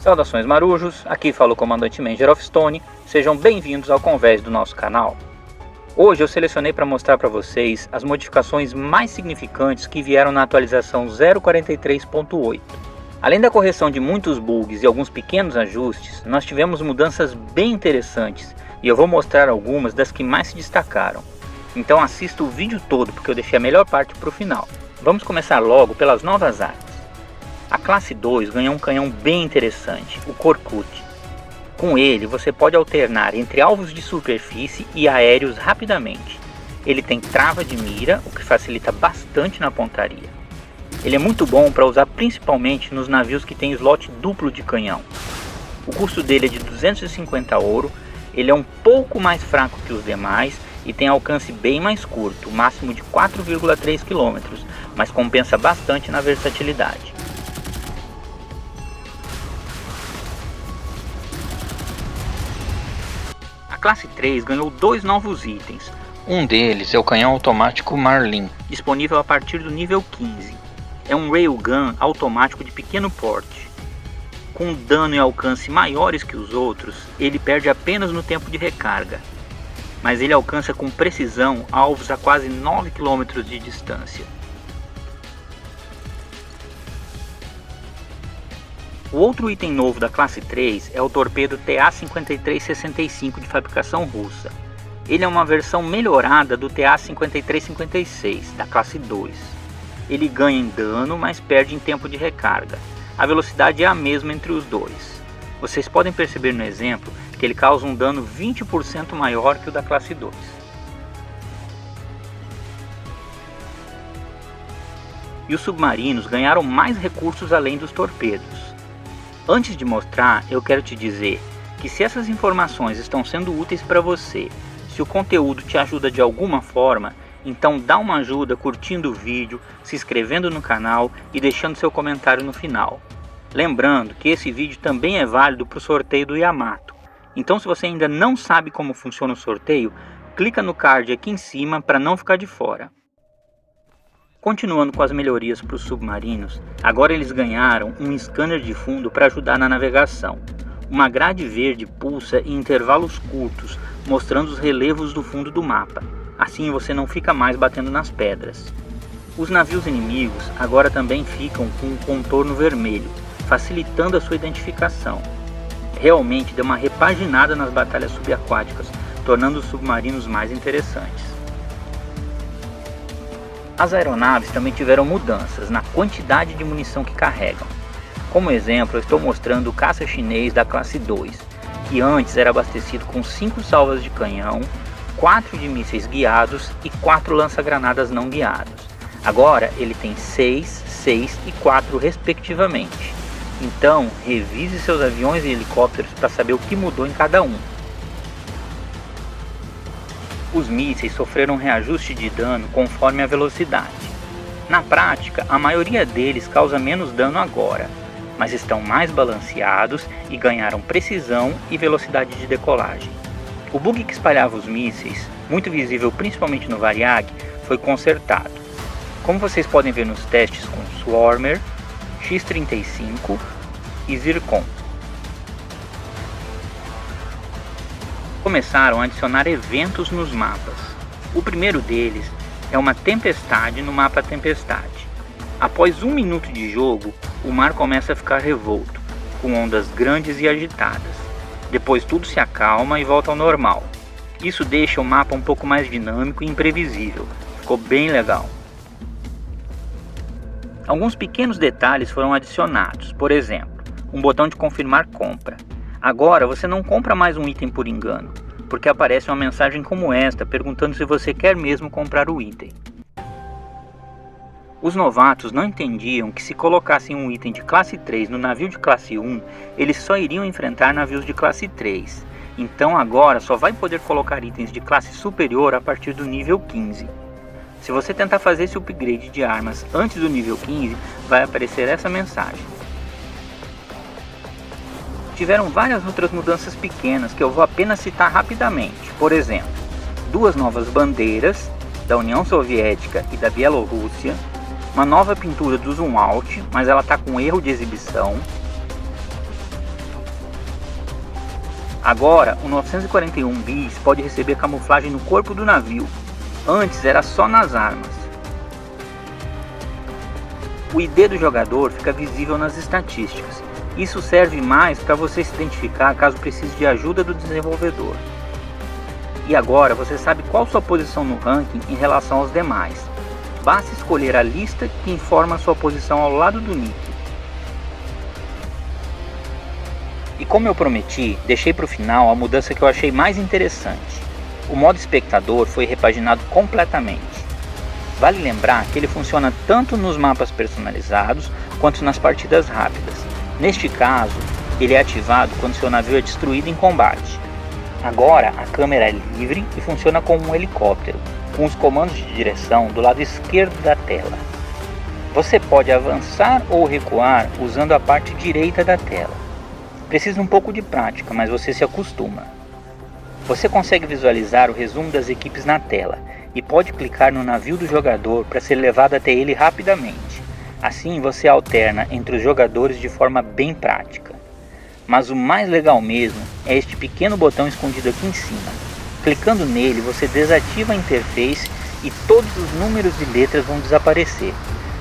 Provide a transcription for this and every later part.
Saudações marujos, aqui fala o comandante Manger of Stone, sejam bem-vindos ao convés do nosso canal. Hoje eu selecionei para mostrar para vocês as modificações mais significantes que vieram na atualização 0.43.8. Além da correção de muitos bugs e alguns pequenos ajustes, nós tivemos mudanças bem interessantes e eu vou mostrar algumas das que mais se destacaram. Então assista o vídeo todo porque eu deixei a melhor parte para o final. Vamos começar logo pelas novas armas. A classe 2 ganhou um canhão bem interessante, o Korkut. Com ele você pode alternar entre alvos de superfície e aéreos rapidamente. Ele tem trava de mira, o que facilita bastante na pontaria. Ele é muito bom para usar principalmente nos navios que tem slot duplo de canhão. O custo dele é de 250 ouro, ele é um pouco mais fraco que os demais e tem alcance bem mais curto, máximo de 4,3 km, mas compensa bastante na versatilidade. A classe 3 ganhou dois novos itens. Um deles é o canhão automático Marlin, disponível a partir do nível 15. É um railgun automático de pequeno porte. Com dano e alcance maiores que os outros, ele perde apenas no tempo de recarga. Mas ele alcança com precisão alvos a quase 9 km de distância. O outro item novo da classe 3 é o torpedo TA-5365 de fabricação russa. Ele é uma versão melhorada do TA-5356 da classe 2. Ele ganha em dano, mas perde em tempo de recarga. A velocidade é a mesma entre os dois. Vocês podem perceber no exemplo que ele causa um dano 20% maior que o da classe 2. E os submarinos ganharam mais recursos além dos torpedos. Antes de mostrar, eu quero te dizer que se essas informações estão sendo úteis para você, se o conteúdo te ajuda de alguma forma, então dá uma ajuda curtindo o vídeo, se inscrevendo no canal e deixando seu comentário no final. Lembrando que esse vídeo também é válido para o sorteio do Yamato. Então se você ainda não sabe como funciona o sorteio, clica no card aqui em cima para não ficar de fora. Continuando com as melhorias para os submarinos, agora eles ganharam um scanner de fundo para ajudar na navegação. Uma grade verde pulsa em intervalos curtos, mostrando os relevos do fundo do mapa. Assim você não fica mais batendo nas pedras. Os navios inimigos agora também ficam com um contorno vermelho, facilitando a sua identificação. Realmente deu uma repaginada nas batalhas subaquáticas, tornando os submarinos mais interessantes. As aeronaves também tiveram mudanças na quantidade de munição que carregam. Como exemplo, eu estou mostrando o caça chinês da classe 2, que antes era abastecido com 5 salvas de canhão, 4 de mísseis guiados e 4 lança-granadas não guiados. Agora ele tem 6, 6 e 4 respectivamente. Então revise seus aviões e helicópteros para saber o que mudou em cada um. Os mísseis sofreram um reajuste de dano conforme a velocidade. Na prática, a maioria deles causa menos dano agora, mas estão mais balanceados e ganharam precisão e velocidade de decolagem. O bug que espalhava os mísseis, muito visível principalmente no Variag, foi consertado. Como vocês podem ver nos testes com Swarmer, X-35 e Zircon. Começaram a adicionar eventos nos mapas. O primeiro deles é uma tempestade no mapa Tempestade. Após 1 minuto de jogo, o mar começa a ficar revolto, com ondas grandes e agitadas. Depois tudo se acalma e volta ao normal. Isso deixa o mapa um pouco mais dinâmico e imprevisível. Ficou bem legal. Alguns pequenos detalhes foram adicionados, por exemplo, um botão de confirmar compra. Agora você não compra mais um item por engano, porque aparece uma mensagem como esta perguntando se você quer mesmo comprar o item. Os novatos não entendiam que se colocassem um item de classe 3 no navio de classe 1, eles só iriam enfrentar navios de classe 3. Então agora só vai poder colocar itens de classe superior a partir do nível 15. Se você tentar fazer esse upgrade de armas antes do nível 15, vai aparecer essa mensagem. Tiveram várias outras mudanças pequenas que eu vou apenas citar rapidamente. Por exemplo, 2 novas bandeiras da União Soviética e da Bielorrússia, uma nova pintura do zoom out, mas ela está com erro de exibição, Agora, o 941 bis pode receber camuflagem no corpo do navio. Antes era só nas armas. O ID do jogador fica visível nas estatísticas. Isso serve mais para você se identificar caso precise de ajuda do desenvolvedor. E agora você sabe qual sua posição no ranking em relação aos demais. Basta escolher a lista que informa a sua posição ao lado do nick. E como eu prometi, deixei para o final a mudança que eu achei mais interessante. O modo espectador foi repaginado completamente. Vale lembrar que ele funciona tanto nos mapas personalizados quanto nas partidas rápidas. Neste caso, ele é ativado quando seu navio é destruído em combate. Agora a câmera é livre e funciona como um helicóptero, com os comandos de direção do lado esquerdo da tela. Você pode avançar ou recuar usando a parte direita da tela. Precisa um pouco de prática, mas você se acostuma. Você consegue visualizar o resumo das equipes na tela e pode clicar no navio do jogador para ser levado até ele rapidamente. Assim você alterna entre os jogadores de forma bem prática. Mas o mais legal mesmo é este pequeno botão escondido aqui em cima. Clicando nele você desativa a interface e todos os números e letras vão desaparecer.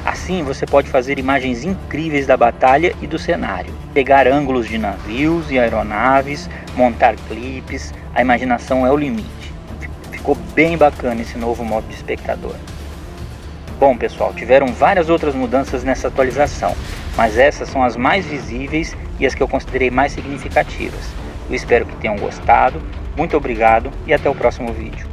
Assim você pode fazer imagens incríveis da batalha e do cenário, pegar ângulos de navios e aeronaves, montar clipes, a imaginação é o limite. Ficou bem bacana esse novo modo de espectador. Bom pessoal, tiveram várias outras mudanças nessa atualização, mas essas são as mais visíveis e as que eu considerei mais significativas. Eu espero que tenham gostado, muito obrigado e até o próximo vídeo.